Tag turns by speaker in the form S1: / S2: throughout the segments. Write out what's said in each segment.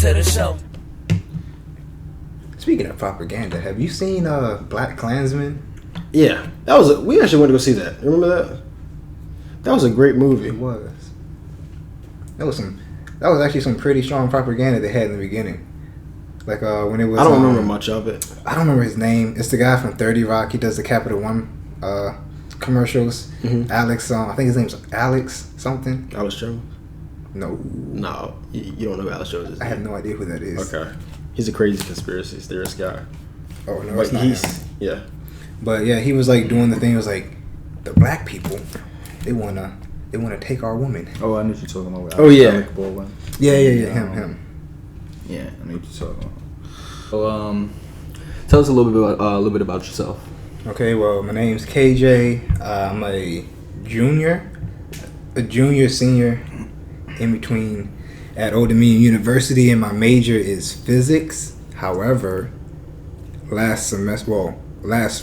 S1: to the show.
S2: Speaking of propaganda, have you seen Black Klansman?
S3: Yeah, we actually went to go see that. Remember that? That was a great movie.
S2: It was. That was actually some pretty strong propaganda they had in the beginning. Like when it was.
S3: I don't remember much of it.
S2: I don't remember his name. It's the guy from 30 Rock. He does the Capital One commercials.
S3: Mm-hmm.
S2: Alex. I think his name's Alex something.
S3: Alex Jones?
S2: No,
S3: you don't know who Alex Jones is.
S2: I have no idea who that is.
S3: Okay, he's a crazy conspiracy theorist guy.
S2: Oh no,
S3: But
S2: it's not him.
S3: Yeah.
S2: But yeah, he was like doing the thing. It was like the black people, they wanna take our women.
S4: Oh, I knew what you're talking about.
S3: Oh, yeah.
S4: Alec Baldwin.
S2: Yeah, him.
S4: Yeah, I knew what you're talking about. So, tell us a little bit about yourself.
S2: Okay, well, my name's KJ. I'm a junior, senior, in between at Old Dominion University, and my major is physics. However, last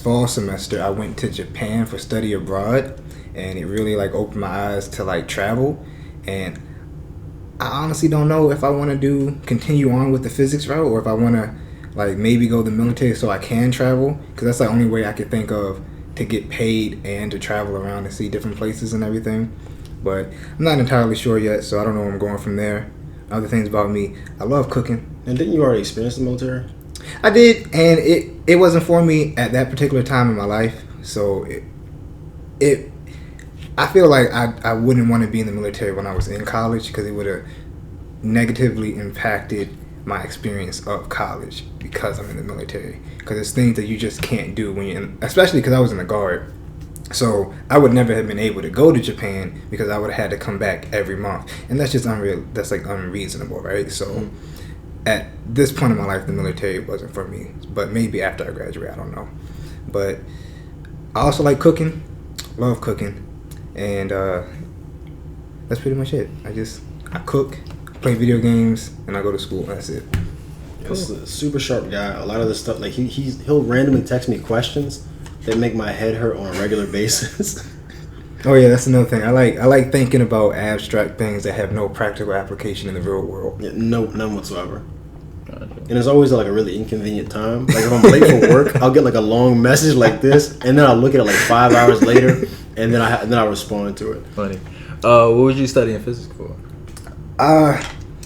S2: fall semester, I went to Japan for study abroad, and it really like opened my eyes to like travel. And I honestly don't know if I want to continue on with the physics route, or if I want to like maybe go the military so I can travel, because that's the only way I could think of to get paid and to travel around and see different places and everything. But I'm not entirely sure yet, so I don't know where I'm going from there. Other things about me, I love cooking.
S3: And didn't you already experience the military?
S2: I did, and it wasn't for me at that particular time in my life. So I feel like I wouldn't want to be in the military when I was in college, because it would have negatively impacted my experience of college because I'm in the military. Because it's things that you just can't do when you're in, especially because I was in the Guard. So I would never have been able to go to Japan because I would have had to come back every month, and that's just unreal. That's like unreasonable, right? So at this point in my life, the military wasn't for me. But maybe after I graduate, I don't know. But I also like cooking, love cooking, and that's pretty much it. I cook, play video games, and I go to school. That's it.
S3: He's a super sharp guy. A lot of this stuff, like he'll randomly text me questions that make my head hurt on a regular basis.
S2: Oh yeah, that's another thing. I like thinking about abstract things that have no practical application in the real world.
S3: Yeah, none whatsoever. And it's always like a really inconvenient time. Like if I'm late for work, I'll get like a long message like this, and then I'll look at it like 5 hours later, and then I respond to it.
S4: Funny. What was you studying physics for?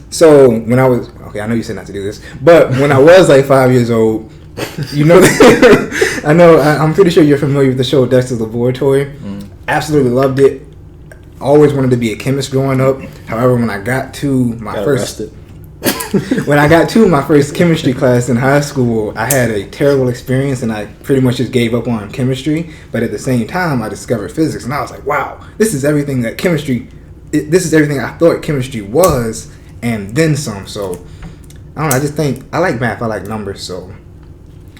S2: So when I was I know you said not to do this, but when I was like 5 years old, you know, I'm pretty sure you're familiar with the show Dexter's Laboratory. Absolutely loved it. Always wanted to be a chemist growing up. However, when I got to my first chemistry class in high school, I had a terrible experience, and I pretty much just gave up on chemistry. But at the same time, I discovered physics, and I was like, wow, this is everything I thought chemistry was, and then some. So I don't know, I just think I like math, I like numbers, so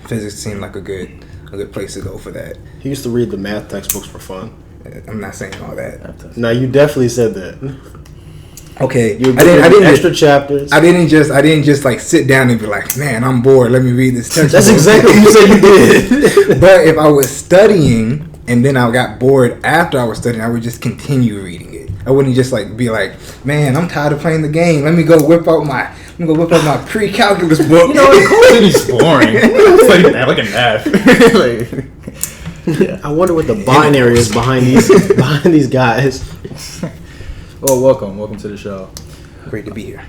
S2: physics seemed like a good place to go for that.
S3: He used to read the math textbooks for fun.
S2: I'm not saying all that.
S3: No, you definitely said that.
S2: Okay,
S3: I didn't extra chapters.
S2: I didn't just like sit down and be like, man, I'm bored, let me read this textbook.
S3: That's exactly what you said you did.
S2: But if I was studying and then I got bored after I was studying, I would just continue reading it. I wouldn't just like be like, man, I'm tired of playing the game. Let me go whip out my pre-calculus book.
S4: You know, it's boring. It's like a math.
S3: Yeah. I wonder what the binary is behind these guys.
S4: Well, welcome to the show.
S2: Great to be here.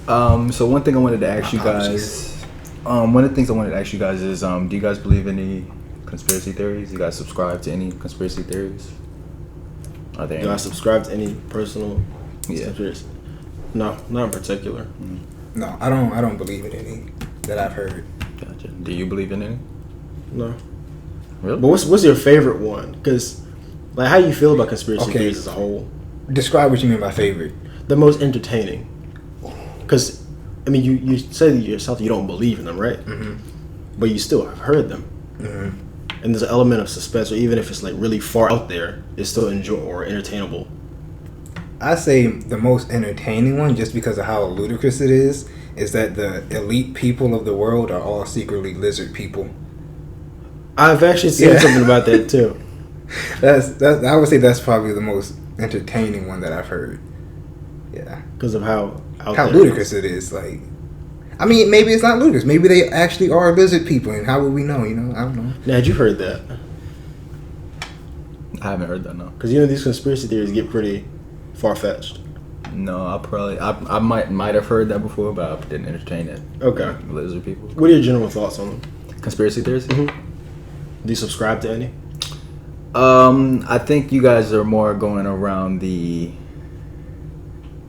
S4: So one thing I wanted to ask you guys, one of the things I wanted to ask you guys is, do you guys believe in any conspiracy theories? Do you guys subscribe to any conspiracy theories? Are there?
S3: Do I subscribe to any personal conspiracy? No, not in particular.
S2: No, I don't believe in any that I've heard.
S4: Gotcha. Do you believe in any?
S3: No.
S4: Really?
S3: But what's your favorite one? Because like, how do you feel about conspiracy theories as a whole?
S2: Describe what you mean by favorite.
S3: The most entertaining. Because I mean, you say yourself you don't believe in them, right? Mm-hmm. But you still have heard them. Mm-hmm. And there's an element of suspense, or even if it's like really far out there, it's still entertainable.
S2: I say the most entertaining one, just because of how ludicrous it is that the elite people of the world are all secretly lizard people.
S3: I've actually seen something about that too.
S2: I would say that's probably the most entertaining one that I've heard. Yeah,
S3: because of how
S2: ludicrous it is. Like, I mean, maybe it's not ludicrous. Maybe they actually are lizard people, and how would we know? You know, I don't know.
S3: Now, had you heard that?
S4: I haven't heard that, no.
S3: Because you know these conspiracy theories get pretty far-fetched.
S4: No, I might have heard that before, but I didn't entertain it.
S3: Okay.
S4: Lizard people.
S3: What are your general thoughts on them?
S4: Conspiracy theories?
S3: Mm-hmm. Do you subscribe to any?
S4: I think you guys are more going around the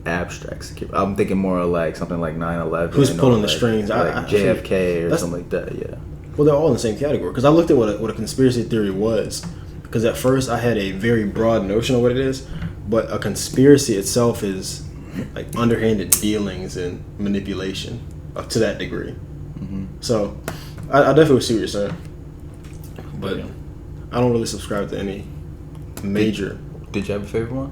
S4: abstracts. I'm thinking more like something like 9/11.
S3: Who's pulling the strings?
S4: Like JFK or something like that. Yeah.
S3: Well, they're all in the same category. Because I looked at what a conspiracy theory was. Because at first I had a very broad notion of what it is, but a conspiracy itself is like underhanded dealings and manipulation to that degree. Mm-hmm. So I definitely see what you're saying, but yeah. I don't really subscribe to any major.
S4: Did you have a favorite one?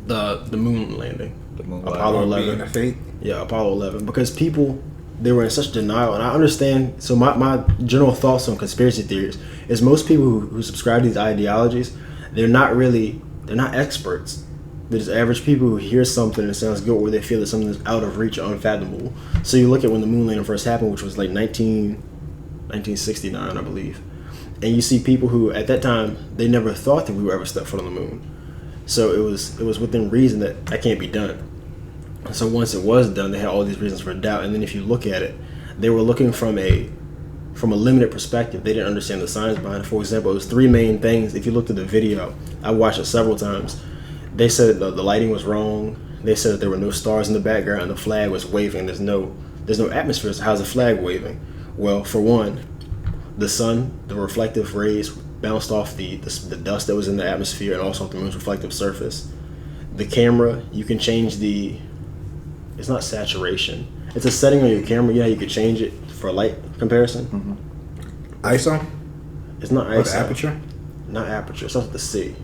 S3: The moon landing.
S4: The moon
S3: Apollo 11.
S2: A fake?
S3: Yeah, Apollo 11. Because people, they were in such denial, and I understand. So my general thoughts on conspiracy theories is most people who subscribe to these ideologies, they're not experts. They're just average people who hear something and it sounds good, or they feel that something is out of reach or unfathomable. So you look at when the moon landing first happened, which was like 1969, I believe. And you see people who, at that time, they never thought that we would ever step foot on the moon. So it was within reason that can't be done. So once it was done, they had all these reasons for doubt. And then if you look at it, they were looking from a limited perspective. They didn't understand the science behind it. For example, it was three main things. If you looked at the video, I watched it several times. They said the lighting was wrong. They said that there were no stars in the background and the flag was waving. There's no atmosphere. So how's the flag waving? Well, for one, the sun, the reflective rays bounced off the dust that was in the atmosphere and also off the moon's reflective surface. The camera, you can change it's not saturation. It's a setting on your camera. Yeah, you could change it for light comparison.
S2: Mm-hmm. ISO?
S3: It's not ISO.
S2: Or the aperture?
S3: Not aperture. It starts with the C.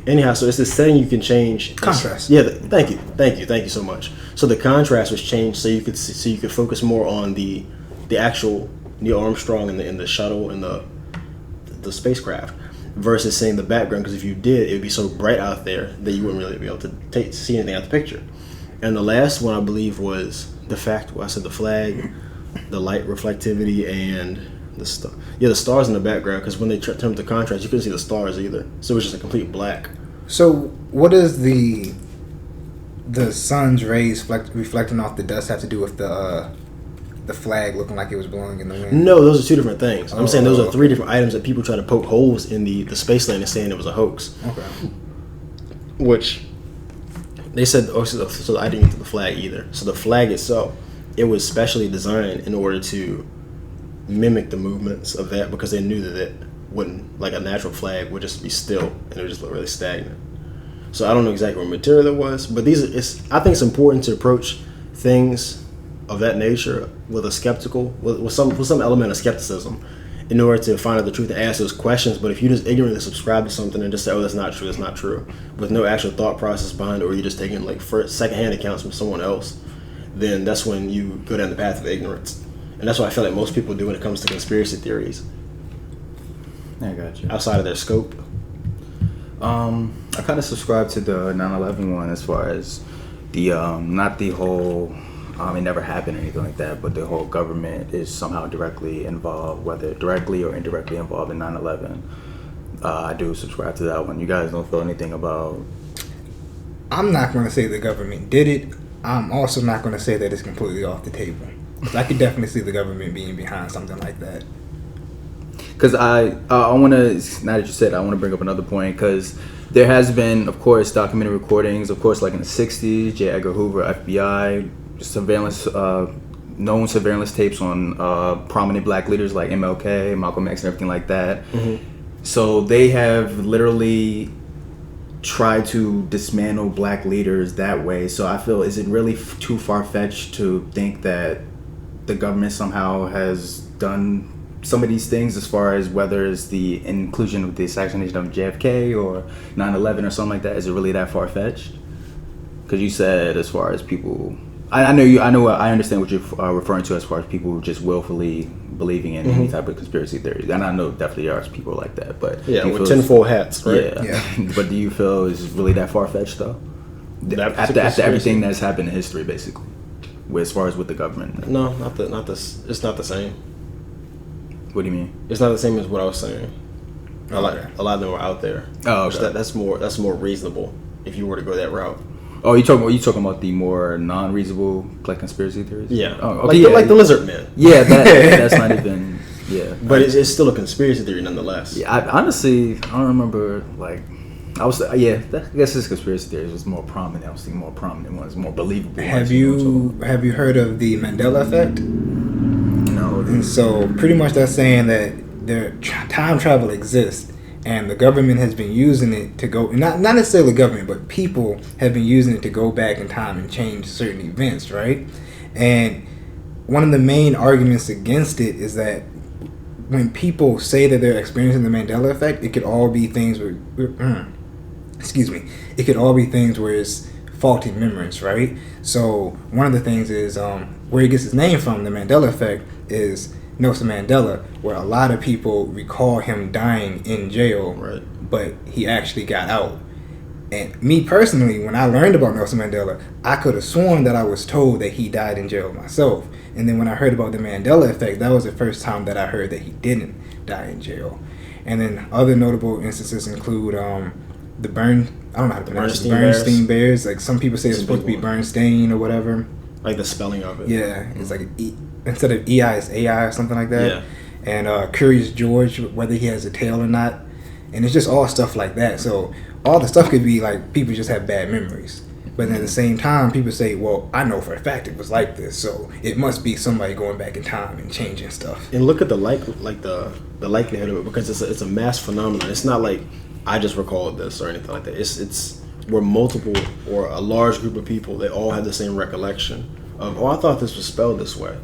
S3: Anyhow, so it's this setting you can change.
S2: Contrast.
S3: Yeah, thank you so much. So the contrast was changed so you could focus more on the actual Neil Armstrong and the shuttle and the spacecraft versus seeing the background, because if you did, it would be so bright out there that you wouldn't really be able to see anything out the picture. And the last one I believe was the flag, the light reflectivity, and the stars in the background, because when they turned the contrast, you couldn't see the stars either, so it was just a complete black.
S2: So what does the sun's rays reflecting off the dust have to do with the flag looking like it was blowing in the wind?
S3: No, those are two different things. I'm saying those are three different items that people try to poke holes in the space landing, saying it was a hoax.
S2: Okay.
S3: Which they said, so I didn't get to the flag either. So the flag itself, it was specially designed in order to mimic the movements of that, because they knew that it wouldn't, like a natural flag would just be still and it would just look really stagnant. So I don't know exactly what material that was, but I think it's important to approach things of that nature with some element of skepticism in order to find out the truth and ask those questions. But if you just ignorantly subscribe to something and just say, oh, that's not true, with no actual thought process behind it, or you're just taking like secondhand accounts from someone else, then that's when you go down the path of ignorance. And that's what I feel like most people do when it comes to conspiracy theories.
S4: I got you.
S3: Outside of their scope.
S4: I kind of subscribe to the 9/11 one, as far as the not the whole it never happened or anything like that, but the whole government is somehow directly involved, whether directly or indirectly involved in 9/11. I do subscribe to that one. You guys don't feel anything about?
S2: I'm not going to say the government did it. I'm also not going to say that it's completely off the table. I could definitely see the government being behind something like that.
S4: Because I want to, now that you said, I want to bring up another point, because there has been, of course, documentary recordings, of course, like in the 60s, J. Edgar Hoover, FBI, surveillance, known surveillance tapes on prominent black leaders like MLK, Malcolm X, and everything like that. Mm-hmm. So they have literally tried to dismantle black leaders that way. So I feel, is it really too far-fetched to think that the government somehow has done some of these things, as far as whether it's the inclusion of the assassination of JFK or 9/11 or something like that? Is it really that far-fetched? Because you said, as far as people, I understand what you're referring to as far as people just willfully believing in any type of conspiracy theories, and I know definitely there are people like that. But
S3: yeah, with tinfoil hats, right?
S4: Yeah. But do you feel it's really that far-fetched though? After everything that's happened in history, basically. as far as with the government?
S3: No, not this. It's not the same.
S4: What do you mean?
S3: It's not the same as what I was saying. A lot of them are out there.
S4: Oh, okay.
S3: That's more reasonable if you were to go that route.
S4: Oh, you talking about the more non-reasonable like conspiracy theories?
S3: Yeah.
S4: Oh, okay.
S3: Like the lizard man.
S4: Yeah, that's not even. Yeah.
S3: But it's still a conspiracy theory nonetheless.
S4: Yeah, I don't remember like. I guess this conspiracy theory was more prominent. I was thinking more prominent ones, more believable.
S2: Have you heard of the Mandela effect?
S4: No.
S2: And so pretty much that's saying that time travel exists, and the government has been using it to go, not necessarily government, but people have been using it to go back in time and change certain events, right? And one of the main arguments against it is that when people say that they're experiencing the Mandela effect, it could all be things where, it could all be things where it's faulty memories, right? So one of the things is where he gets his name from, the Mandela effect, is Nelson Mandela, where a lot of people recall him dying in jail,
S3: right,
S2: but he actually got out. And me personally, when I learned about Nelson Mandela, I could have sworn that I was told that he died in jail myself. And then when I heard about the Mandela effect, that was the first time that I heard that he didn't die in jail. And then other notable instances include the Bernstein Bears. Like some people say it's supposed to be Bernstein or whatever.
S3: Like the spelling of it.
S2: Yeah, it's like instead of EI, it's AI or something like that.
S3: Yeah.
S2: And Curious George, whether he has a tail or not. And it's just all stuff like that. So all the stuff could be like people just have bad memories. But then at the same time, people say, well, I know for a fact it was like this, so it must be somebody going back in time and changing stuff.
S3: And look at the likelihood of it, because it's a mass phenomenon. It's not like I just recalled this or anything like that. It's where multiple or a large group of people, they all have the same recollection of, I thought this was spelled this way.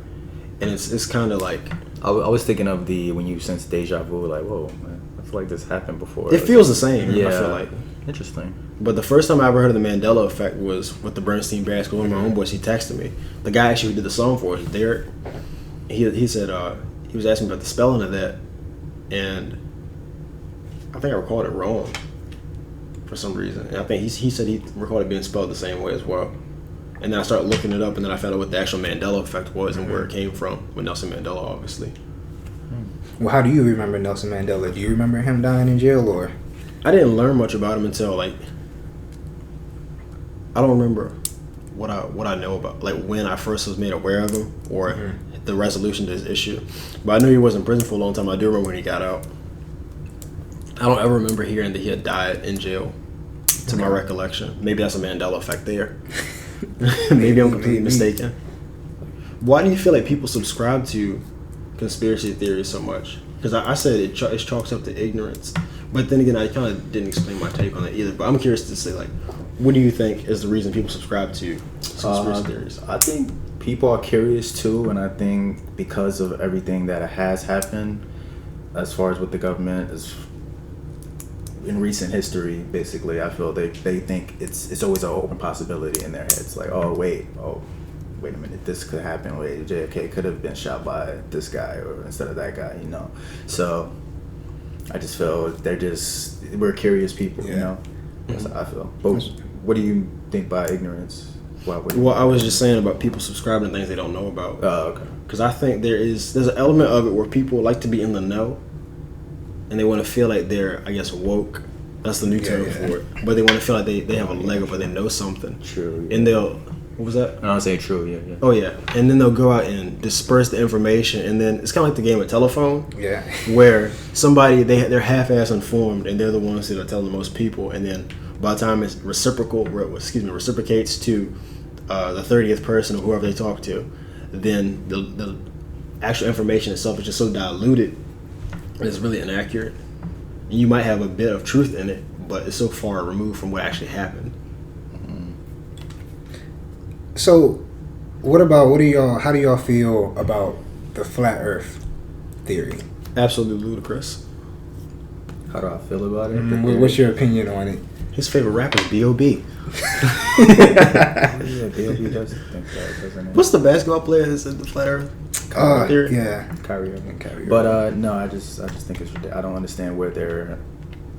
S3: And it's kind of like...
S4: I was thinking of when you sense deja vu, like, whoa, man, I feel like this happened before.
S3: It feels the same,
S4: yeah.
S3: I feel like.
S4: Interesting.
S3: But the first time I ever heard of the Mandela effect was with the Bernstein Bears. One of my homeboys, he texted me. The guy actually who did the song for us, Derek, he said, he was asking about the spelling of that, and I think I recalled it wrong for some reason. And I think he said he recalled it being spelled the same way as well. And then I started looking it up, and then I found out what the actual Mandela effect was and where it came from, with Nelson Mandela, obviously.
S2: Well, how do you remember Nelson Mandela? Do you remember him dying in jail, or?
S3: I didn't learn much about him until, like, I don't remember what I know about, like, when I first was made aware of him or the resolution to his issue. But I knew he was in prison for a long time. I do remember when he got out. I don't ever remember hearing that he had died in jail, to my recollection. Maybe that's a Mandela effect there. Maybe I'm completely mistaken. Why do you feel like people subscribe to conspiracy theories so much? Because I said it chalks up to ignorance. But then again, I kind of didn't explain my take on it either. But I'm curious to say, like, what do you think is the reason people subscribe to conspiracy theories?
S4: I think people are curious too, and I think because of everything that has happened, as far as with the government, in recent history, basically, I feel they think it's always an open possibility in their heads. Like, wait a minute, this could happen. Wait, JFK could have been shot by this guy or instead of that guy, you know. So I just feel we're curious people, you know. That's how I feel. But what do you think by ignorance?
S3: Well, I was just saying about people subscribing to things they don't know about.
S4: Oh, okay.
S3: Because I think there's an element of it where people like to be in the know, and they want to feel like they're, I guess, woke. That's the new term for it. But they want to feel like they have a leg up or they know something.
S4: True.
S3: Yeah. And what was that?
S4: No, I was saying true, yeah.
S3: Oh, yeah. And then they'll go out and disperse the information, and then it's kind of like the game of telephone.
S2: Yeah.
S3: Where somebody, they're half-ass informed, and they're the ones that are telling the most people, and then by the time it reciprocates to the 30th person or whoever they talk to, then the actual information itself is just so diluted and it's really inaccurate. And you might have a bit of truth in it, but it's so far removed from what actually happened.
S2: So, how do y'all feel about the flat Earth theory?
S3: Absolutely ludicrous.
S4: How do I feel about it?
S2: What's your opinion on it?
S3: His favorite rapper is B.O.B.
S4: Yeah, B.O.B. does think that, doesn't it?
S3: What's the basketball player that said the flat Earth theory?
S2: Yeah,
S4: Kyrie.
S2: Kyrie.
S4: But no, I just think it's ridiculous. I don't understand where they're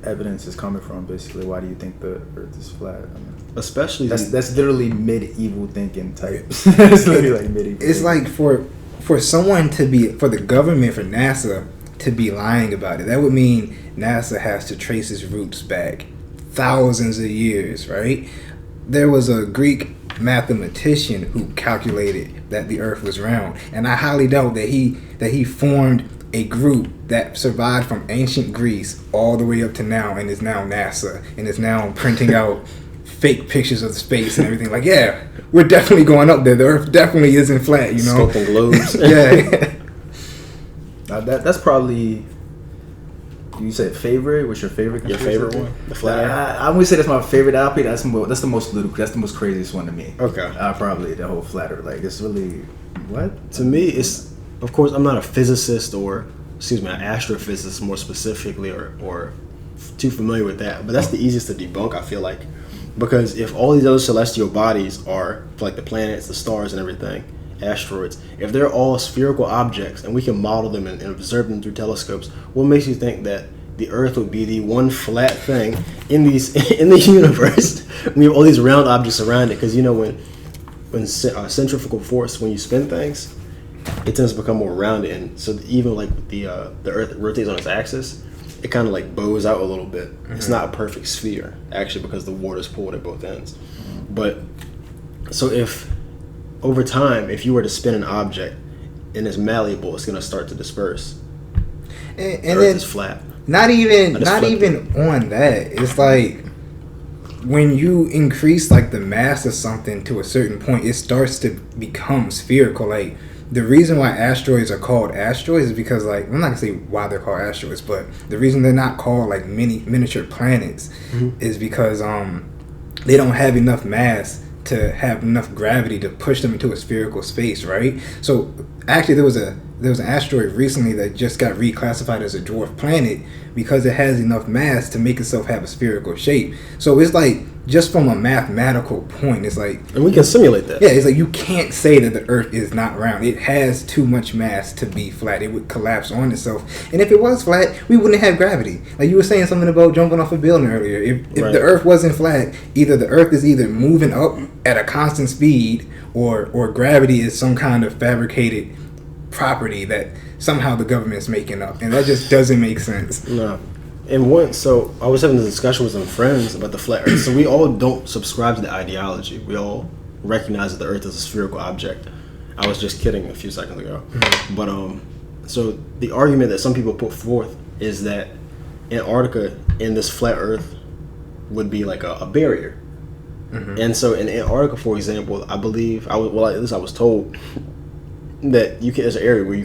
S4: evidence is coming from. Basically, why do you think the Earth is flat? I mean,
S3: Especially
S4: that's literally medieval thinking type. It's literally like medieval.
S2: It's like for someone to be, for the government, for NASA to be lying about it, that would mean NASA has to trace its roots back thousands of years, right? There was a Greek mathematician who calculated that the Earth was round, and I highly doubt that he formed a group that survived from ancient Greece all the way up to now and is now NASA and is now printing out fake pictures of space and everything. Like, yeah, we're definitely going up there. The Earth definitely isn't flat, you know.
S3: Sculpting globes.
S2: Yeah.
S4: That's probably. You said favorite? What's your favorite?
S3: Your favorite one? The flat Earth?
S4: I wouldn't say that's my favorite. I'll pick that's the most ludicrous. That's the most craziest one to me.
S3: Okay.
S4: Probably the whole flat Earth. Like, it's really what?
S3: To me, it's, of course, I'm not a physicist an astrophysicist more specifically, or too familiar with that. But that's the easiest to debunk, I feel like, because if all these other celestial bodies are like the planets, the stars, and everything, asteroids, if they're all spherical objects and we can model them and observe them through telescopes, what makes you think that the Earth would be the one flat thing in the universe? We have all these round objects around it, because you know when centrifugal force, when you spin things, it tends to become more rounded, and so even like the Earth rotates on its axis, it kind of like bows out a little bit. Mm-hmm. It's not a perfect sphere actually, because the water's pulled at both ends. Mm-hmm. But so if over time, if you were to spin an object and it's malleable, it's going to start to disperse.
S2: And
S3: the Earth
S2: then
S3: is flat.
S2: Not even on that. It's like when you increase like the mass of something to a certain point, it starts to become spherical. Like, the reason why asteroids are called asteroids is because, like, I'm not gonna say why they're called asteroids, but the reason they're not called like miniature planets is because they don't have enough mass to have enough gravity to push them into a spherical space, right? So actually there was an asteroid recently that just got reclassified as a dwarf planet because it has enough mass to make itself have a spherical shape. So it's like, just from a mathematical point, it's like,
S3: and we can simulate that.
S2: Yeah, it's like you can't say that the Earth is not round. It has too much mass to be flat. It would collapse on itself. And if it was flat, we wouldn't have gravity. Like you were saying something about jumping off a building earlier. If the Earth wasn't flat, either the Earth is either moving up at a constant speed, or gravity is some kind of fabricated property that somehow the government's making up, and that just doesn't make sense.
S3: No. And so I was having a discussion with some friends about the flat Earth. So we all don't subscribe to the ideology. We all recognize that the Earth is a spherical object. I was just kidding a few seconds ago. Mm-hmm. But so the argument that some people put forth is that Antarctica in this flat Earth would be like a barrier. Mm-hmm. And so in Antarctica, for example, I believe at least I was told that there's an area where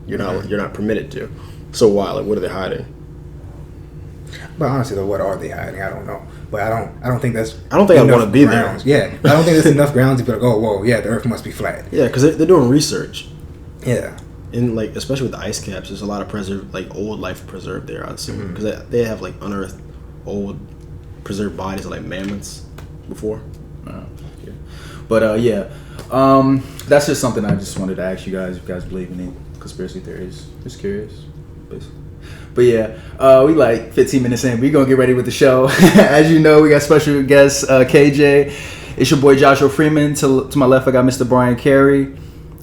S3: you're not permitted to. So why? Like, what are they hiding?
S2: But honestly, though, what are they hiding? I don't know. But I don't think that's.
S3: I don't think I want to be
S2: grounds.
S3: there.
S2: Yeah, I don't think there's enough grounds to be like, oh, whoa, yeah, the Earth must be flat.
S3: Yeah, because they're doing research.
S2: Yeah.
S3: And like, especially with the ice caps, there's a lot of old life preserved there, I'd assume, because they have like unearthed old preserved bodies of like mammoths before.
S4: Yeah. But that's just something I just wanted to ask you guys if you guys believe in any conspiracy theories. Just curious, basically. But yeah, we like 15 minutes in. We're going to get ready with the show. As you know, we got special guest KJ. It's your boy Joshua Freeman. To my left, I got Mr. Bryan Carey.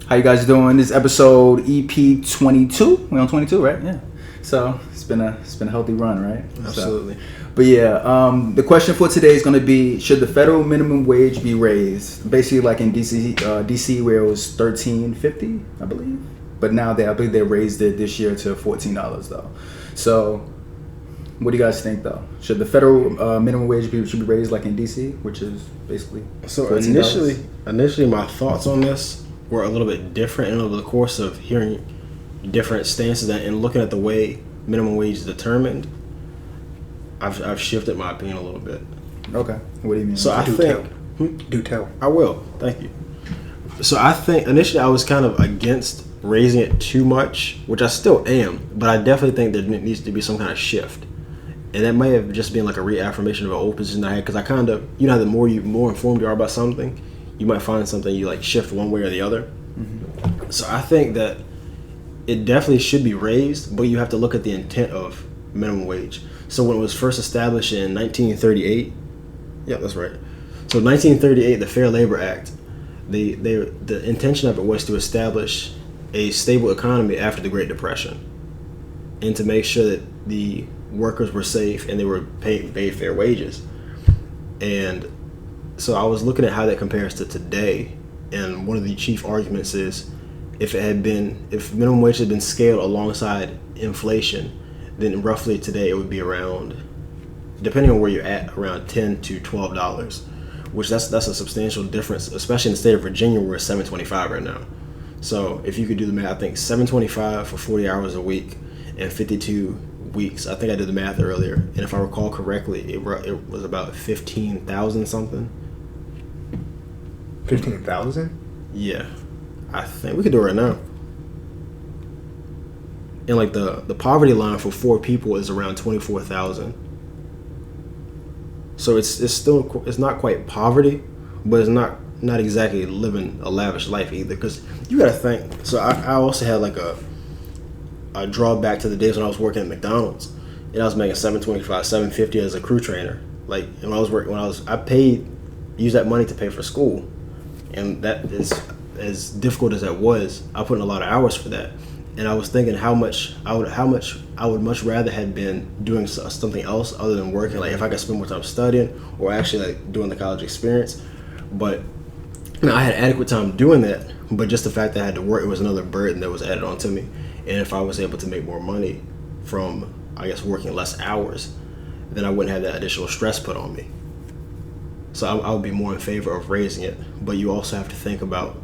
S4: How you guys doing? This is episode EP.22. We're on 22, right? Yeah. So it's been a healthy run, right?
S3: Absolutely.
S4: So, but yeah, the question for today is going to be: should the federal minimum wage be raised? Basically, like in DC, where it was $13.50, I believe. But now I believe they raised it this year to $14 though. So, what do you guys think though? Should the federal minimum wage should be raised like in DC, which is basically $14?
S3: Initially, my thoughts on this were a little bit different, and over the course of hearing different stances and looking at the way minimum wage is determined, I've shifted my opinion a little bit.
S4: Okay. What do you mean?
S3: So I think
S2: do tell.
S3: I will. Thank you. So I think initially I was kind of against raising it too much, which I still am, but I definitely think there needs to be some kind of shift. And that may have just been like a reaffirmation of an old position I had, because I kind of, how the more informed you are about something, you might find something you like shift one way or the other. Mm-hmm. So I think that it definitely should be raised, but you have to look at the intent of minimum wage. So when it was first established in 1938, yeah, that's right. So 1938, the Fair Labor Act, the intention of it was to establish a stable economy after the Great Depression, and to make sure that the workers were safe and they were paid fair wages. And so I was looking at how that compares to today, and one of the chief arguments is if minimum wage had been scaled alongside inflation, then roughly today it would be around, depending on where you're at, around $10 to $12, which that's a substantial difference, especially in the state of Virginia where it's $7.25 right now. So if you could do the math, I think $7.25 for 40 hours a week and 52 weeks. I think I did the math earlier, and if I recall correctly, it was about 15,000 something.
S2: 15,000?
S3: Yeah, I think we could do it right now. And like the poverty line for 4 people is around 24,000. So it's not quite poverty, but it's not exactly living a lavish life either. Because you gotta think. So I also had like a drawback to the days when I was working at McDonald's, and I was making $7.25, $7.50 as a crew trainer. Like, and I used that money to pay for school, and that is as difficult as that was. I put in a lot of hours for that, and I was thinking how much I would much rather have been doing something else other than working. Like if I could spend more time studying or actually like doing the college experience, but I had adequate time doing that. But just the fact that I had to work, it was another burden that was added onto me. And if I was able to make more money from, I guess, working less hours, then I wouldn't have that additional stress put on me. So I would be more in favor of raising it. But you also have to think about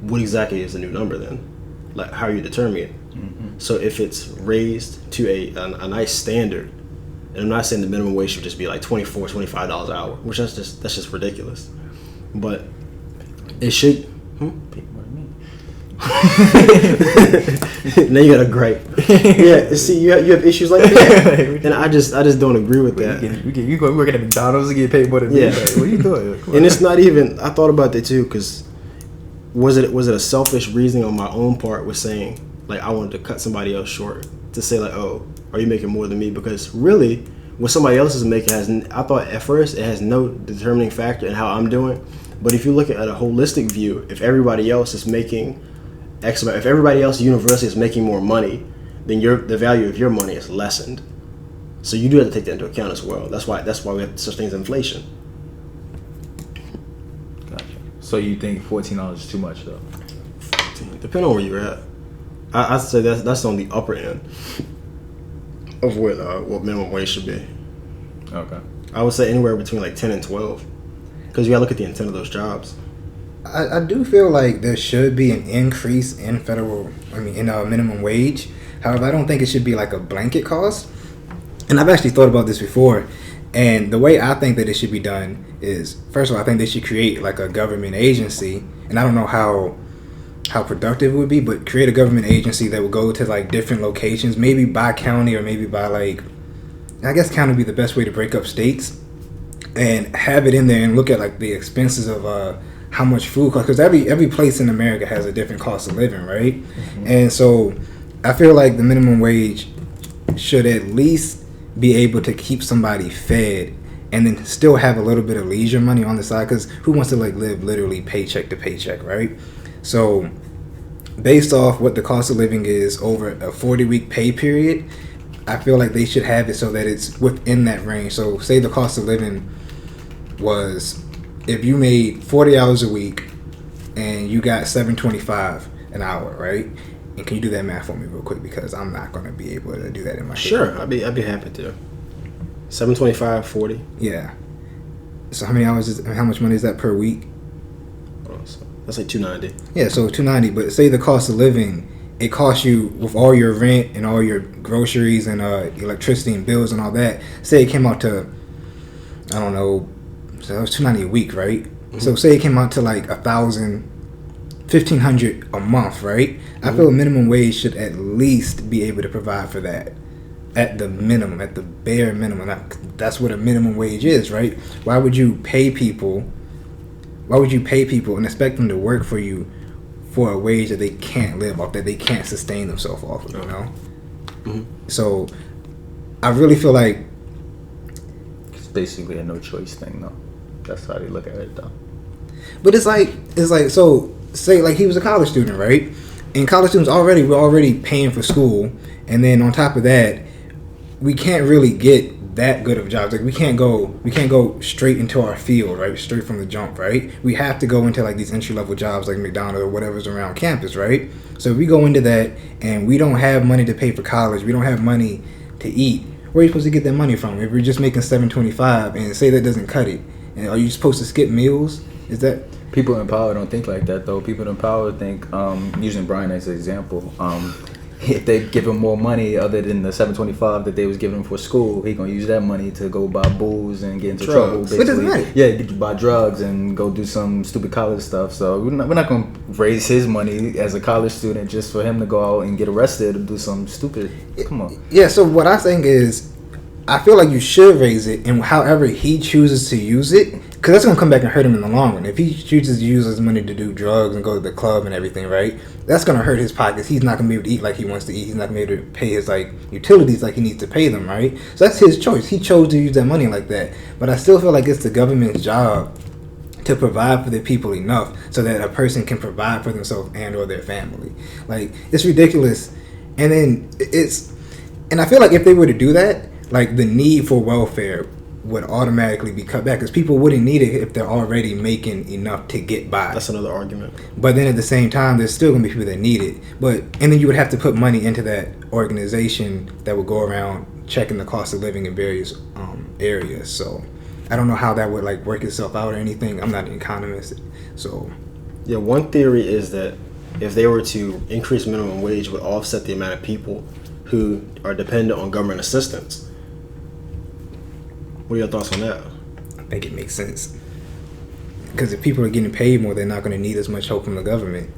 S3: what exactly is the new number then? Like, how are you determining it? Mm-hmm. So if it's raised to a nice standard, and I'm not saying the minimum wage should just be like $24, $25 an hour, which that's just ridiculous. But it should. Now you got a gripe. Yeah, see, you have issues like that, and I just don't agree with that.
S4: You go work at McDonald's and get paid more than me. Like, what are you doing?
S3: And it's not even. I thought about that too, because was it a selfish reasoning on my own part with saying like I wanted to cut somebody else short to say like, oh, are you making more than me? Because really, what somebody else is making I thought at first it has no determining factor in how I'm doing. But if you look at a holistic view, if everybody else is making X amount, if everybody else universally is making more money, then the value of your money is lessened. So you do have to take that into account as well. That's why we have such things as inflation.
S4: Gotcha. So you think $14 is too much though?
S3: Depending on where you're at, I'd say that's on the upper end of what minimum wage should be.
S4: Okay.
S3: I would say anywhere between like 10 and 12, because you gotta look at the intent of those jobs.
S2: I do feel like there should be an increase in minimum wage. However, I don't think it should be like a blanket cost. And I've actually thought about this before. And the way I think that it should be done is, first of all, I think they should create like a government agency. And I don't know how productive it would be, but create a government agency that would go to like different locations, maybe by county or maybe by like, I guess county would be the best way to break up states, and have it in there and look at like the expenses of how much food costs, because every place in America has a different cost of living, right? Mm-hmm. And so I feel like the minimum wage should at least be able to keep somebody fed and then still have a little bit of leisure money on the side, because who wants to like live literally paycheck to paycheck, right? So based off what the cost of living is over a 40-week pay period, I feel like they should have it so that it's within that range. So say the cost of living was, if you made 40 hours a week and you got $7.25 an hour, right? And can you do that math for me real quick, because I'm not going to be able to do that in my head.
S3: Sure, I'd be happy to. 7.25, 40.
S2: Yeah. So how much money is that per week?
S3: Oh, so that's like $290.
S2: Yeah, so $290. But say the cost of living, it costs you with all your rent and all your groceries and electricity and bills and all that. Say it came out to, I don't know, so that was $290 a week, right? Mm-hmm. So say it came out to like $1,500 a month, right? Mm-hmm. I feel minimum wage should at least be able to provide for that, at the minimum, at the bare minimum. That's what a minimum wage is, right? Why would you pay people and expect them to work for you for a wage that they can't live off, that they can't sustain themselves off of, you know? So I really feel like
S4: It's basically a no choice thing, though. That's how they look at it, though.
S2: but it's like so say like he was a college student, right? And college students we're already paying for school, and then on top of that, we can't really get that good of jobs. Like we can't go straight into our field, right? Straight from the jump, right? We have to go into like these entry level jobs like McDonald's or whatever's around campus, right? So if we go into that and we don't have money to pay for college, we don't have money to eat, where are you supposed to get that money from? If we're just making $7.25 and say that doesn't cut it, and are you supposed to skip meals? Is that
S4: People in power don't think like that, though. People in power think, using Bryan as an example, if they give him more money other than the $7.25 that they was giving him for school, he gonna use that money to go buy booze and get into trouble.
S2: What does it matter?
S4: Yeah, get to buy drugs and go do some stupid college stuff. So we're not gonna raise his money as a college student just for him to go out and get arrested or do something stupid. Come on.
S2: Yeah, so what I think is, I feel like you should raise it, and however he chooses to use it, because that's going to come back and hurt him in the long run. If he chooses to use his money to do drugs and go to the club and everything, right, that's going to hurt his pockets. He's not going to be able to eat like he wants to eat. He's not going to be able to pay his like utilities like he needs to pay them, right? So that's his choice. He chose to use that money like that. But I still feel like it's the government's job to provide for the people enough so that a person can provide for themselves and or their family. Like, it's ridiculous. And then and I feel like if they were to do that, like the need for welfare would automatically be cut back because people wouldn't need it if they're already making enough to get by.
S3: That's another argument.
S2: But then at the same time, there's still going to be people that need it. And then you would have to put money into that organization that would go around checking the cost of living in various areas. So I don't know how that would like work itself out or anything. I'm not an economist. So
S3: yeah, one theory is that if they were to increase minimum wage, it would offset the amount of people who are dependent on government assistance. What are your thoughts on that?
S2: I think it makes sense. Because if people are getting paid more, they're not going to need as much help from the government.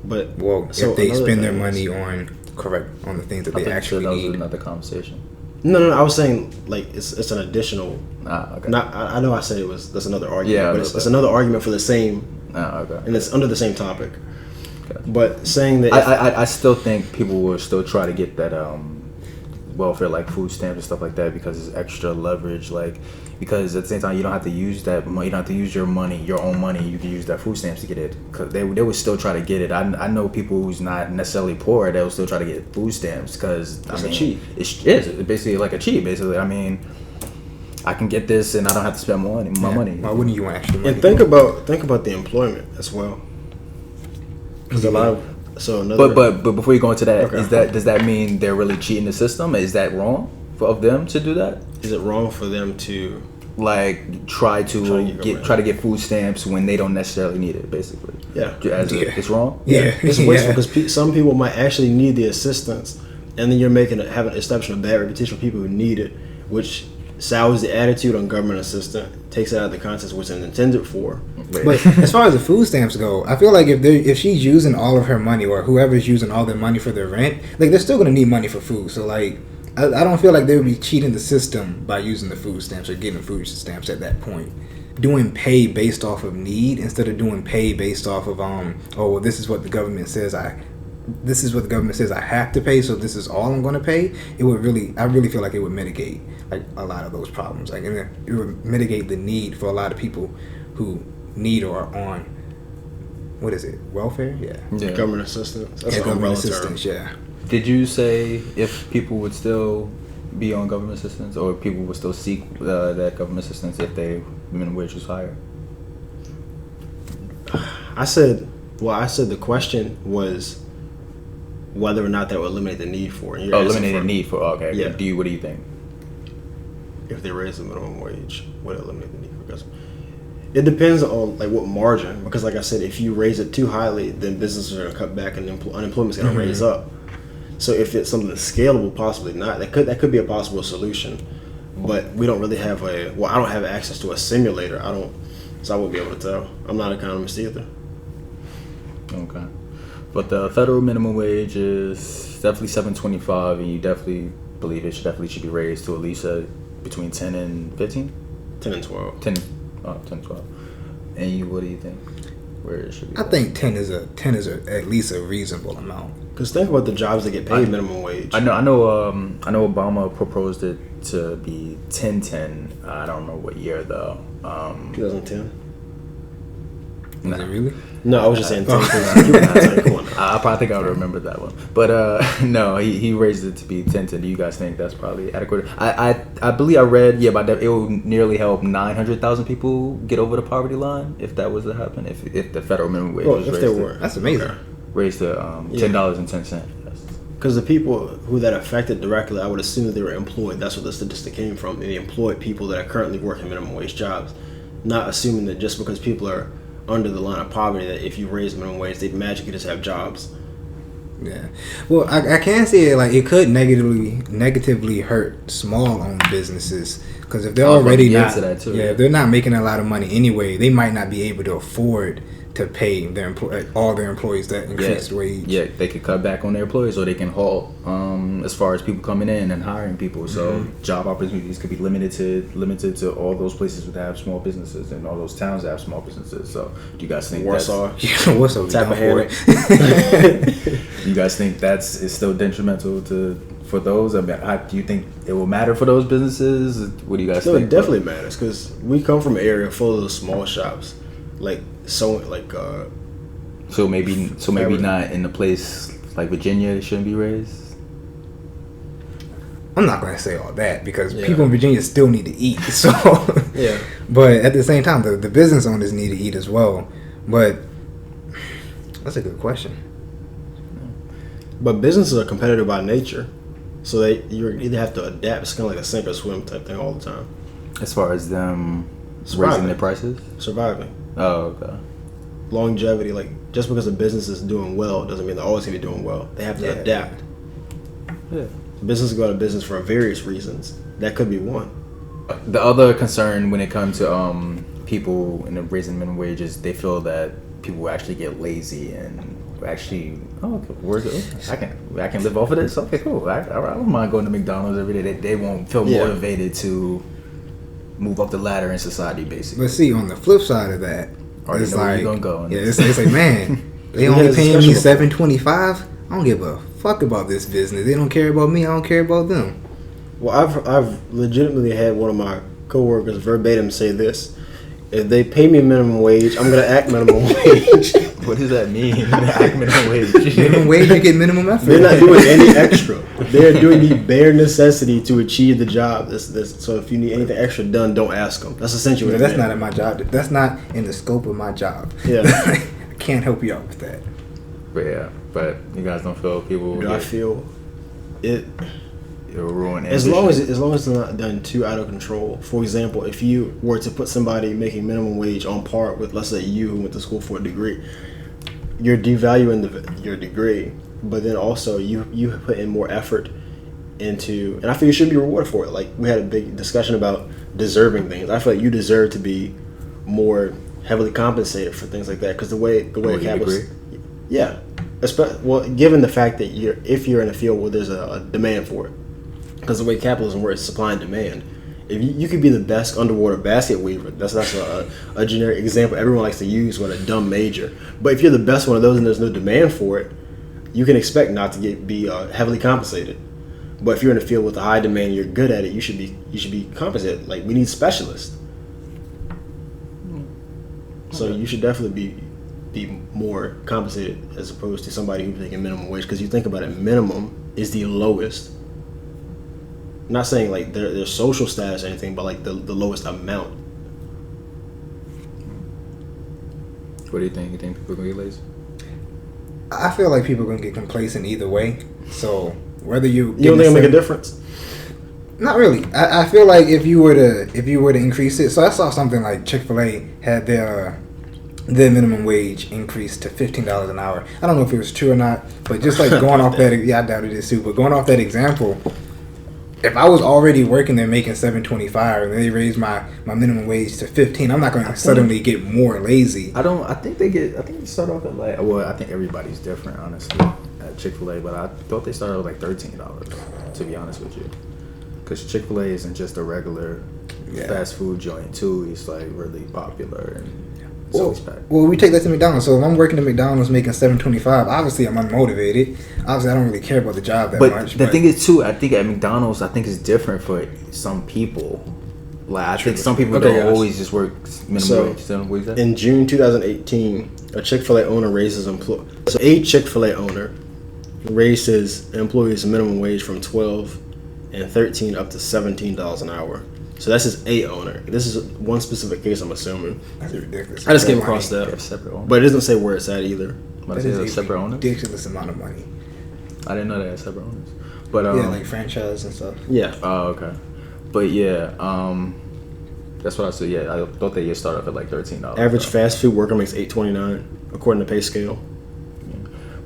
S3: But
S2: if they spend their money on the things that they actually need.
S4: That was another conversation.
S3: No. I was saying like it's an additional.
S4: Okay.
S3: I know I said that's another argument.
S4: Yeah,
S3: but it's another argument for the same.
S4: Okay.
S3: And it's under the same topic.
S4: Okay.
S3: But saying that
S4: I still think people will still try to get that welfare, like food stamps and stuff like that, because it's extra leverage. Like, because at the same time, you don't have to use that money. You don't have to use your own money. You can use that food stamps to get it. Cause they would still try to get it. I know people who's not necessarily poor, they will still try to get food stamps because
S3: it's a cheat.
S4: It's basically like a cheat. Basically, I mean, I can get this and I don't have to spend my money.
S2: Why wouldn't you want extra money?
S3: And think about the employment as well. Because a lot of
S4: But before you go into that,
S3: okay.
S4: Does that mean they're really cheating the system? Is that wrong of them to do that?
S3: Is it wrong for them to
S4: like try to get food stamps when they don't necessarily need it? Basically,
S3: yeah.
S4: It's wrong.
S3: Yeah, it's wasteful because some people might actually need the assistance, and then you're establishing a bad reputation for people who need it, which sours the attitude on government assistance, takes it out of the context which it's intended for.
S2: But as far as the food stamps go, I feel like if she's using all of her money or whoever's using all their money for their rent, like they're still gonna need money for food. So like, I don't feel like they would be cheating the system by using the food stamps or getting food stamps at that point. Doing pay based off of need instead of doing pay based off of this is what the government says I have to pay, so this is all I'm going to pay. I really feel like it would mitigate like a lot of those problems. Like, and it would mitigate the need for a lot of people who need or are on welfare? Yeah.
S3: Government assistance. That's
S2: government assistance. Yeah.
S4: Did you say if people would still be on government assistance, or people would still seek that government assistance if their minimum wage was higher?
S3: I said the question was whether or not that would eliminate the need for it.
S4: Eliminate the need for. Okay.
S3: Yeah.
S4: What do you think?
S3: If they raise the minimum wage, would it eliminate the need for government? It depends on like what margin, because like I said, if you raise it too highly, then businesses are going to cut back and unemployment's going to raise up. So if it's something that's scalable, possibly not. That could be a possible solution, but we don't really have I don't have access to a simulator. So I won't be able to tell. I'm not an economist either.
S4: Okay, but the federal minimum wage is definitely $7.25, and you definitely believe it should be raised to at least between 10 and 15,
S3: 10 and 12.
S4: 10, 12. And you, what do you think? where it should be?
S2: I think 10 is at least a reasonable amount.
S3: Because think about the jobs that get paid minimum wage.
S4: I know Obama proposed it to be 10-10. I don't know what year though.
S3: 2010.
S2: Is it really?
S3: No, I was just saying 10. Come on.
S4: I probably think I would remember that one. But no, he raised it to be 10-10. Do you guys think that's probably adequate? I believe I read about that it will nearly help 900,000 people get over the poverty line if that was to happen. If the federal minimum wage was raised.
S2: That's amazing.
S4: Raised to $10.10.
S3: Because the people who that affected directly, I would assume that they were employed. That's where the statistic came from. They employed people that are currently working minimum wage jobs. Not assuming that just because people are under the line of poverty, that if you raise minimum wage, they'd magically just have jobs.
S2: Yeah. Well, I can see it like it could negatively hurt small-owned businesses because if they're already not, if they're not making a lot of money anyway, they might not be able to afford to pay all their employees that increased wage.
S4: Yeah, they could cut back on their employees, or they can halt as far as people coming in and hiring people. So job opportunities could be limited to all those places that have small businesses and all those towns that have small businesses. So do you guys think
S3: Warsaw,
S2: Warsaw,
S3: Tappahannock?
S4: You guys think is still detrimental for those? I mean, do you think it will matter for those businesses? What do you guys think?
S3: No, it definitely matters because we come from an area full of those small shops, so maybe
S4: not in a place like Virginia it shouldn't be raised.
S2: I'm not going to say all that because people in Virginia still need to eat. So
S3: yeah,
S2: but at the same time, the business owners need to eat as well. But that's a good question.
S3: But businesses are competitive by nature, so you either have to adapt. It's kind of like a sink or swim type thing all the time.
S4: As far as them raising their prices,
S3: surviving.
S4: Oh, okay.
S3: Longevity, just because a business is doing well doesn't mean they're always going to be doing well. They have to adapt.
S4: Yeah.
S3: Businesses go out of business for various reasons. That could be one.
S4: The other concern when it comes to people in the raising minimum wages, they feel that people actually get lazy and actually, I can live off of this. Okay, cool. I don't mind going to McDonald's every day. They won't feel motivated to move up the ladder in society, basically.
S2: But see, on the flip side of that, it's like, it's like, man, they only paying me $7.25. I don't give a fuck about this business. They don't care about me. I don't care about them.
S3: Well, I've legitimately had one of my coworkers verbatim say this: if they pay me minimum wage, I'm gonna act minimum wage.
S4: What does that mean? Act minimum wage.
S2: Minimum wage, you get minimum effort.
S3: They're not doing any extra. They're doing the bare necessity to achieve the job. So if you need anything extra done, don't ask them. That's essentially what
S2: that's not in my job. That's not in the scope of my job.
S3: Yeah,
S2: I can't help you out with that.
S4: But you guys don't feel people.
S3: I feel it.
S4: It'll ruin
S3: as long as it's not done too out of control. For example, if you were to put somebody making minimum wage on par with, let's say, you who went to school for a degree, you're devaluing your degree, but then also you put in more effort into, and I feel you should be rewarded for it. Like we had a big discussion about deserving things. I feel like you deserve to be more heavily compensated for things like that because the way capitalist, given the fact that if you're in a field where there's a demand for it. Because the way capitalism works is supply and demand. If you could be the best underwater basket weaver, that's a generic example everyone likes to use with a dumb major. But if you're the best one of those and there's no demand for it, you can expect not to be heavily compensated. But if you're in a field with a high demand and you're good at it, you should be compensated. Like we need specialists. So you should definitely be more compensated as opposed to somebody who's making minimum wage. Because you think about it, minimum is the lowest. I'm not saying like their social status or anything, but like the lowest amount.
S4: What do you think? You think people are gonna get lazy?
S2: I feel like people are gonna get complacent either way. So whether you
S3: don't think it'll make a difference?
S2: Not really. I feel like if you were to increase it. So I saw something like Chick-fil-A had their minimum wage increased to $15 an hour. I don't know if it was true or not, but just like going off that, I doubt it is too. But going off that example. If I was already working there making $7.25 and they raised my minimum wage to $15, I'm not going to suddenly get more lazy.
S4: I think they start off at I think everybody's different, honestly, at Chick-fil-A, but I thought they started with $13, to be honest with you. Because Chick-fil-A isn't just a regular fast food joint, too. It's like really popular. It's always packed.
S2: Well, we take that to McDonald's. So if I'm working at McDonald's making $7.25, obviously I'm unmotivated. Obviously, I don't really care about the job that much.
S4: The thing is, too, I think at McDonald's, I think it's different for some people. Like, I think some people don't always just work minimum wage.
S3: In June 2018, a Chick-fil-A owner raises a Chick-fil-A owner raised his employees' minimum wage from $12 and $13 up to $17 an hour. So that's his owner. This is one specific case, I'm assuming.
S2: That's ridiculous.
S3: I just came across that, but it doesn't say where it's at either.
S2: That is a separate owner. Ridiculous amount of money.
S4: I didn't know they had separate owners. But
S2: yeah, like franchise and stuff.
S3: Yeah.
S4: Oh, okay. But yeah, that's what I said. Yeah, I thought they started off at like $13.
S3: Average fast food worker makes $8.29 according to pay scale.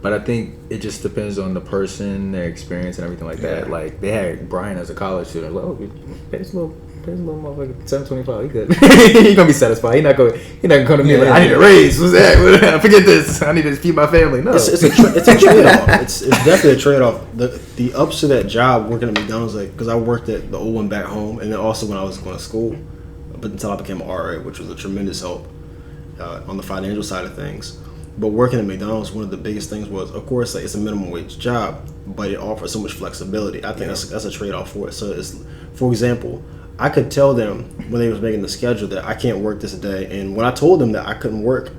S4: But I think it just depends on the person, their experience, and everything like that. Like they had Bryan as a college student. Like, oh, pay this little motherfucker $7.25. He good. He gonna be satisfied. He not gonna come to me like, I need a raise. What's that? Forget this. I need to feed my family. No,
S3: it's a trade off. It's definitely a trade off. The ups to that job working at McDonald's, like, because I worked at the old one back home, and then also when I was going to school, but until I became an RA, which was a tremendous help on the financial side of things. But working at McDonald's, one of the biggest things was, of course, like, it's a minimum wage job, but it offers so much flexibility. I think that's a trade-off for it. So, for example, I could tell them when they was making the schedule that I can't work this day. And when I told them that I couldn't work,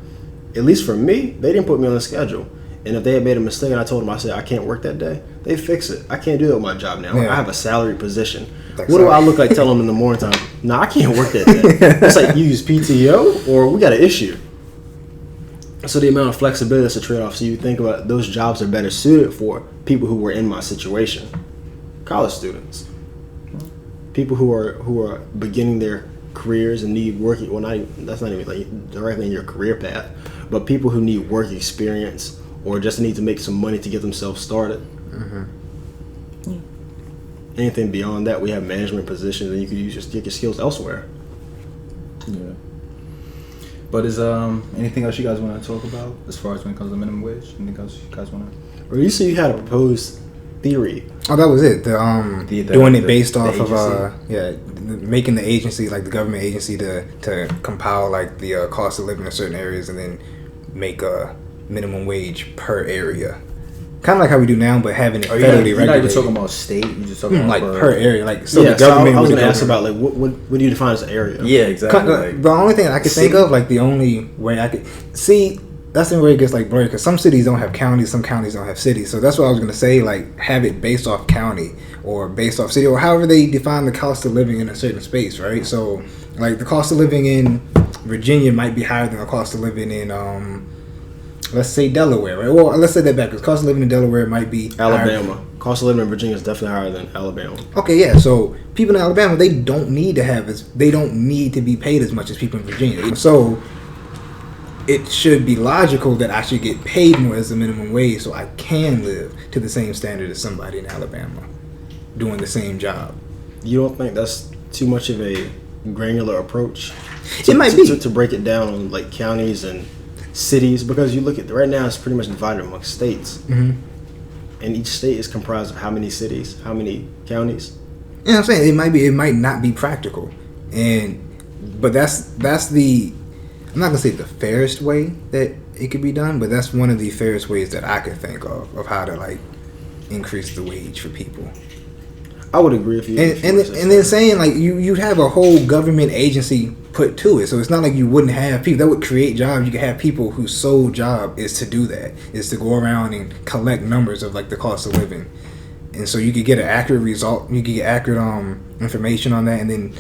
S3: at least for me, they didn't put me on the schedule. And if they had made a mistake and I told them, I said, I can't work that day, they fix it. I can't do that with my job now. I have a salary position. What do I look like telling them in the morning time? No, I can't work that day. It's like, you use PTO or we got an issue. So the amount of flexibility is a trade-off. So you think about those jobs are better suited for people who were in my situation, college students, people who are beginning their careers and need work. Well, that's not even like directly in your career path, but people who need work experience or just need to make some money to get themselves started. Mm-hmm. Anything beyond that, we have management positions, and you can get your skills elsewhere.
S4: Yeah. But is anything else you guys want to talk about as far as when it comes to minimum wage? Anything else you guys want to?
S3: Or you said you had a proposed theory.
S2: Oh, that was it. Doing it based off of making the agency, like the government agency, to compile like the cost of living in certain areas, and then make a minimum wage per area. Kind of like how we do now, but having it federally regulated.
S4: You're not even talking about state. You're just talking about
S2: like per area. Like so,
S3: yeah,
S2: the government.
S3: So I was going to ask about like what do you define as an area?
S4: Yeah, exactly.
S2: The only thing I could think of, like the only way I could see, that's the way it gets like blurry, because some cities don't have counties, some counties don't have cities. So that's what I was going to say. Like have it based off county or based off city, or however they define the cost of living in a certain space, right? So like the cost of living in Virginia might be higher than the cost of living in let's say Delaware, right? Well, let's say that backwards. Cost of living in Delaware might be
S3: Alabama.
S2: higher.
S3: Cost of living in Virginia is definitely higher than Alabama.
S2: Okay, yeah. So people in Alabama, they don't need to be paid as much as people in Virginia. So it should be logical that I should get paid more as a minimum wage, so I can live to the same standard as somebody in Alabama doing the same job.
S3: You don't think that's too much of a granular approach?
S2: It might be
S3: to break it down on like counties and cities, because you look at right now it's pretty much divided amongst states, and each state is comprised of how many cities, how many counties.
S2: You know what I'm saying? It might not be practical, but that's the, I'm not gonna say the fairest way that it could be done, but that's one of the fairest ways that I could think of how to like increase the wage for people.
S3: I would agree with you.
S2: And then saying like you'd have a whole government agency put to it, so it's not like you wouldn't have people that would create jobs. You could have people whose sole job is to do that, is to go around and collect numbers of like the cost of living, and so you could get an accurate result. You could get accurate information on that, and then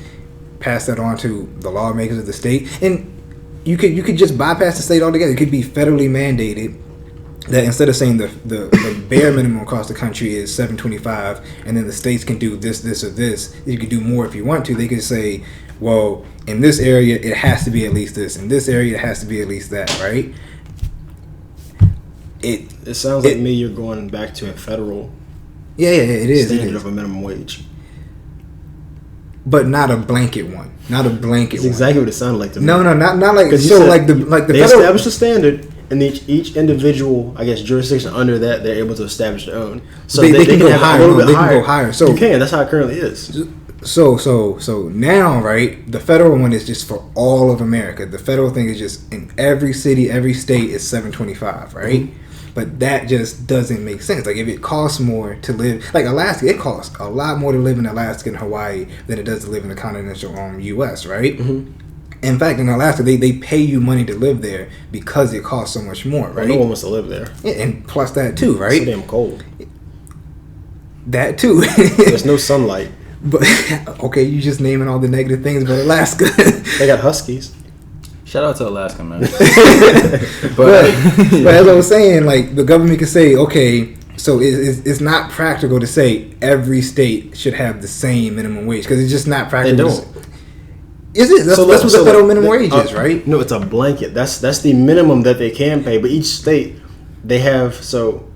S2: pass that on to the lawmakers of the state. And you could just bypass the state altogether. It could be federally mandated that instead of saying the bare minimum across the country is $7.25, and then the states can do this, or this, you could do more if you want to. They could say, well, in this area it has to be at least this, in this area it has to be at least that, right?
S3: It sounds like me you're going back to a federal
S2: it is
S3: standard of a minimum wage,
S2: but not a blanket one. Not a blanket.
S3: It's exactly what it sounded like to me.
S2: No, not like so. Like the
S3: they federal, establish a standard. And each individual, I guess, jurisdiction under that, they're able to establish their own. So they can go higher. They can go higher. So
S2: you
S3: can. That's how it currently is.
S2: So now, right, the federal one is just for all of America. The federal thing is just in every city, every state is $7.25, right? Mm-hmm. But that just doesn't make sense. Like, if it costs more to live, like Alaska, it costs a lot more to live in Alaska and Hawaii than it does to live in the continental U.S., right? Mm-hmm. In fact, in Alaska, they pay you money to live there because it costs so much more, right?
S3: Well, no one wants to live there.
S2: Yeah, and plus that too, right?
S3: It's so damn cold.
S2: That too.
S3: There's no sunlight.
S2: But okay, you just naming all the negative things about Alaska.
S3: They got huskies.
S4: Shout out to Alaska, man.
S2: but as I was saying, like, the government can say, okay, so it's not practical to say every state should have the same minimum wage because it's just not practical.
S3: They don't.
S2: Is it? That's what the federal minimum wage is, right?
S3: No, it's a blanket. That's the minimum that they can pay. But each state, they have, so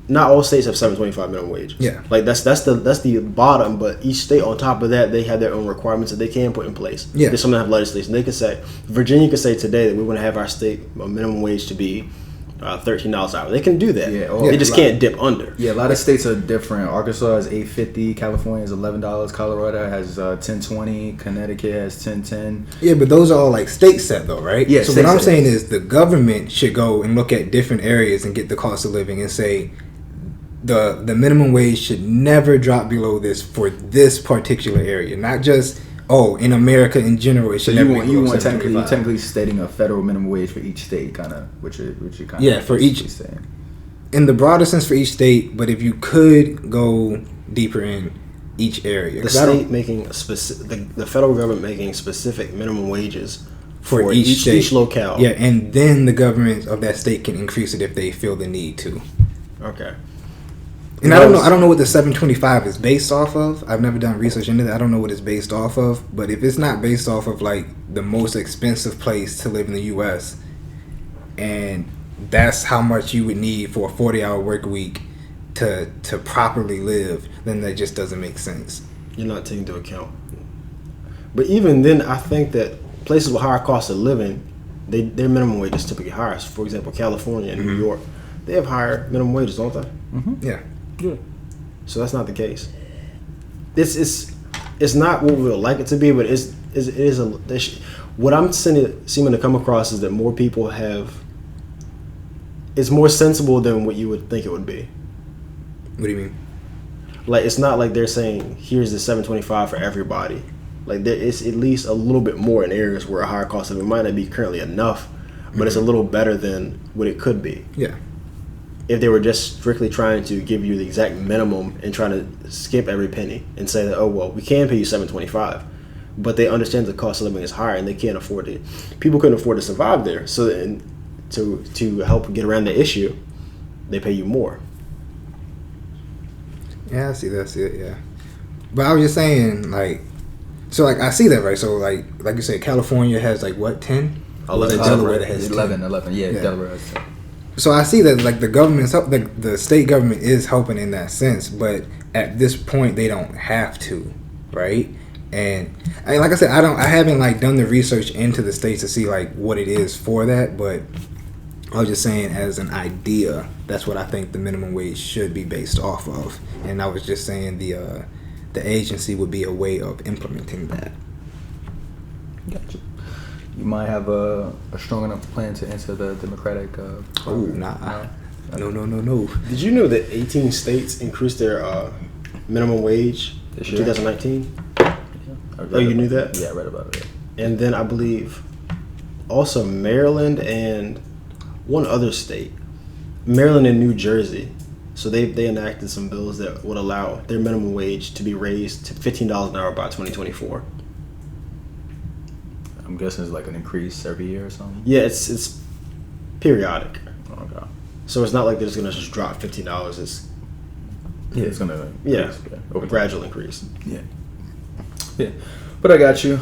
S3: not all states have $7.25 minimum wage.
S2: Yeah,
S3: like that's the bottom. But each state on top of that, they have their own requirements that they can put in place.
S2: Yeah,
S3: there's some that have legislation. They can say, Virginia could say today that we want to have our state minimum wage to be $13 an hour. They can do that. Yeah, they just can't dip under.
S4: Yeah, a lot of states are different. Arkansas has $8.50. California has $11. Colorado has $10.20. Connecticut has $10.10.
S2: Yeah, but those are all like state set though, right?
S4: Yeah.
S2: So what I'm saying is the government should go and look at different areas and get the cost of living and say the minimum wage should never drop below this for this particular area, not just. Oh, in America in general, it should never be below $7.25.
S4: You're technically stating a federal minimum wage for each state, kind of, which you kind of
S2: for each
S4: saying.
S2: In the broader sense for each state, but if you could go deeper in each area,
S3: the state making the federal government making specific minimum wages for each state, each locale.
S2: Yeah, and then the government of that state can increase it if they feel the need to.
S3: Okay.
S2: And I don't know what the $7.25 is based off of. I've never done research into that. I don't know what it's based off of. But if it's not based off of like the most expensive place to live in the U.S. and that's how much you would need for a 40-hour work week to properly live, then that just doesn't make sense.
S3: You're not taking into account. But even then, I think that places with higher cost of living, their minimum wage is typically higher. So for example, California and New York, they have higher minimum wages, don't they?
S2: Mm-hmm. Yeah.
S3: Yeah. So that's not the case. It's not what we would like it to be, but it is what I'm seeming to come across is that more people have. It's more sensible than what you would think it would be.
S2: What do you mean?
S3: Like, it's not like they're saying here's the $7.25 for everybody. Like, there is at least a little bit more in areas where a higher cost of it might not be currently enough, but it's a little better than what it could be.
S2: Yeah.
S3: If they were just strictly trying to give you the exact minimum and trying to skip every penny and say that, oh, well, we can pay you $7.25, but they understand the cost of living is higher and they can't afford it. People couldn't afford to survive there. So then to help get around the issue, they pay you more.
S2: Yeah, I see that. Yeah. But I was just saying, like, so, like, I see that, right? So, like you said, California has, like, what, 10?
S3: 11.
S2: Delaware has
S4: 11. Yeah, Delaware has 10.
S2: So I see that, like, the government's the state government is helping in that sense, but at this point they don't have to, right? And like I said, I haven't like done the research into the states to see like what it is for that, but I was just saying as an idea, that's what I think the minimum wage should be based off of, and I was just saying the agency would be a way of implementing that.
S4: Gotcha. You might have a strong enough plan to enter the Democratic.
S2: No.
S3: Did you know that 18 states increased their minimum wage in 2019? Oh, you knew that?
S4: Yeah, I read about it.
S3: And then I believe also Maryland and one other state, Maryland and New Jersey. So they enacted some bills that would allow their minimum wage to be raised to $15 an hour by 2024.
S4: I'm guessing it's like an increase every year or something.
S3: Yeah, it's periodic.
S4: Okay.
S3: So it's not like they're just gonna just drop $15.
S4: It's gonna
S3: a gradual increase.
S4: Yeah. But I got you.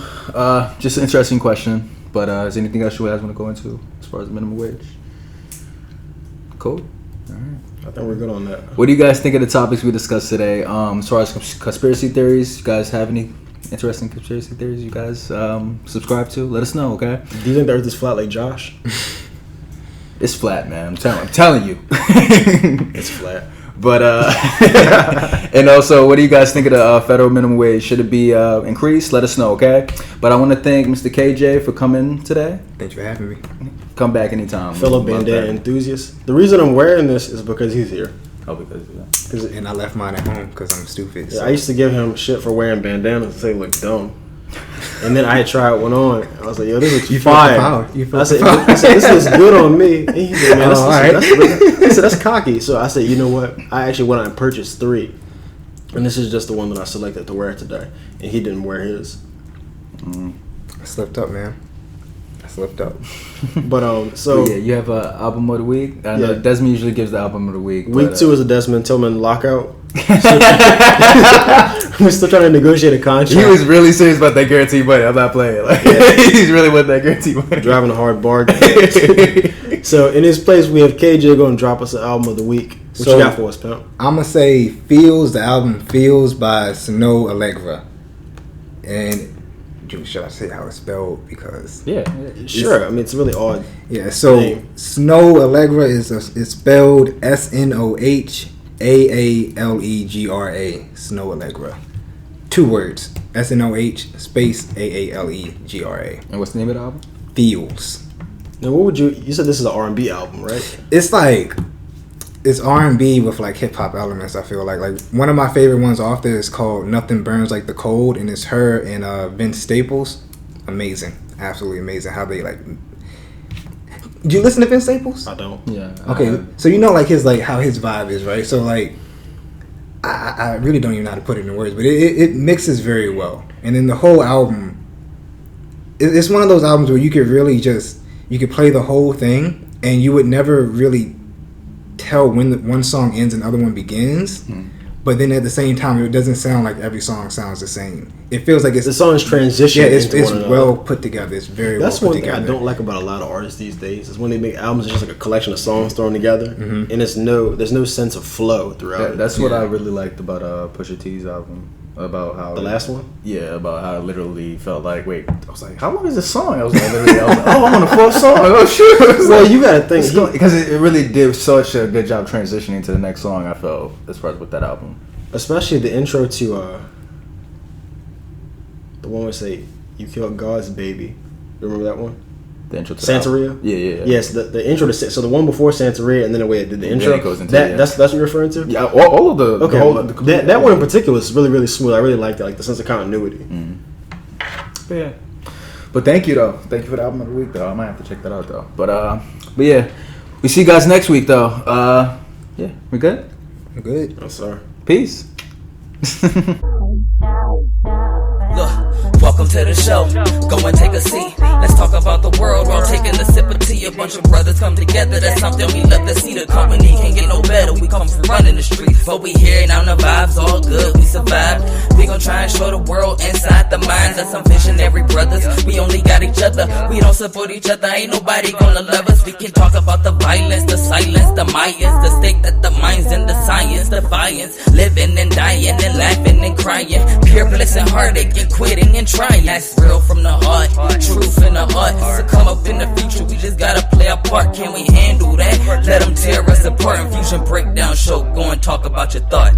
S4: Just an interesting question. But is there anything else you guys want to go into as far as minimum wage? Cool. All right.
S3: I think we're good on that.
S4: What do you guys think of the topics we discussed today? As far as conspiracy theories, you guys have any interesting conspiracy theories you guys subscribe to? Let us know, okay?
S3: Do you think the earth is flat like Josh?
S4: It's flat, man. I'm telling you.
S3: It's flat.
S4: But and also, what do you guys think of the federal minimum wage? Should it be increased? Let us know, okay? But I want to thank Mr. KJ for coming today.
S2: Thanks for having me.
S4: Come back anytime.
S3: Fellow bandana enthusiast. The reason I'm wearing this is because he's here.
S4: Oh, because
S2: And I left mine at home because I'm stupid.
S3: Yeah, I used to give him shit for wearing bandanas and say he looked dumb. And then I tried one on. I was like, yo, this looks fire. I said, this looks good on me. And he said, man, that's cocky. So I said, you know what? I actually went out and purchased 3. And this is just the one that I selected to wear today. And he didn't wear his.
S2: I slipped up, man.
S3: But so
S4: yeah, you have an album of the week. I know Desmond usually gives the album of the week.
S3: Week 2 is a Desmond Tillman lockout. We're still trying to negotiate a contract.
S4: He was really serious about that guarantee money. I'm not playing. He's really with that guarantee money.
S3: Driving a hard bargain. So in his place, we have KJ going to drop us an album of the week. What you got for us, pimp?
S2: I'm gonna say "Feels." The album "Feels" by Snow Allegra, and should I say how it's spelled? Because
S3: sure. I mean, it's really odd.
S2: Yeah. So name. Snow Allegra is spelled SNOHAALEGRA. Snow Allegra. 2 words. SNOH space AALEGRA.
S4: And what's the name of the album?
S2: Feels.
S3: Now, what would you said this is an R&B album, right?
S2: It's like it's R&B with like hip hop elements. I feel like one of my favorite ones off there is called "Nothing Burns Like the Cold," and it's her and Vince Staples. Amazing, absolutely amazing. How they like. Do you listen to Vince Staples?
S3: I don't.
S4: Yeah.
S2: Okay, so you know like how his vibe is, right? So like, I really don't even know how to put it in words, but it mixes very well. And then the whole album, it's one of those albums where you could really you could play the whole thing and you would never really tell when one song ends and the other one begins. But then at the same time, it doesn't sound like every song sounds the same. It feels like the song's transition. Yeah, it's well put together. It's very well put together. That's one thing I don't like about a lot of artists these days is when they make albums, it's just like a collection of songs thrown together, and there's no sense of flow throughout it.
S4: That's what I really liked about Pusha T's album. About how
S3: the last one,
S4: about how it literally felt like. Wait, I was like, how long is this song? I was like, oh, I'm on the 4th song. Oh shoot!
S3: Well, you gotta think
S4: because it really did such a good job transitioning to the next song. I felt as far as with that album,
S3: especially the intro to the one where say "You Killed God's Baby." You remember that one?
S4: The intro to
S3: Santeria?
S4: Yeah.
S3: Yes, the intro to the one before Santeria, and then the intro goes into that's what you're referring to.
S4: Yeah, all of the
S3: that one in particular is really really smooth. I really like that, like the sense of continuity.
S4: But yeah, but thank you though. Thank you for the album of the week though. I might have to check that out though. But yeah, we see you guys next week though. Yeah, we good?
S2: I'm good.
S3: I'm sorry.
S4: Peace.
S1: Look, welcome to the show. Go and take a seat. Let's talk about the world while taking a sip of tea. A bunch of brothers come together. That's something we love to see. The company can't get no better. We come from running the streets, but we here now. The vibes all good. We survived. We gon' try and show the world inside the minds of some visionary brothers. We only got each other. We don't support each other. Ain't nobody gonna love us. We can talk about the violence, the silence, the Mayans, the stake that the minds in the science, defiance, living and dying and laughing and crying, pure bliss and heartache and quitting and trying. That's real from the heart, truth in the heart. So come up in the future, we just gotta play our part. Can we handle that? Let them tear us apart. Infusion breakdown show. Go and talk about your thought.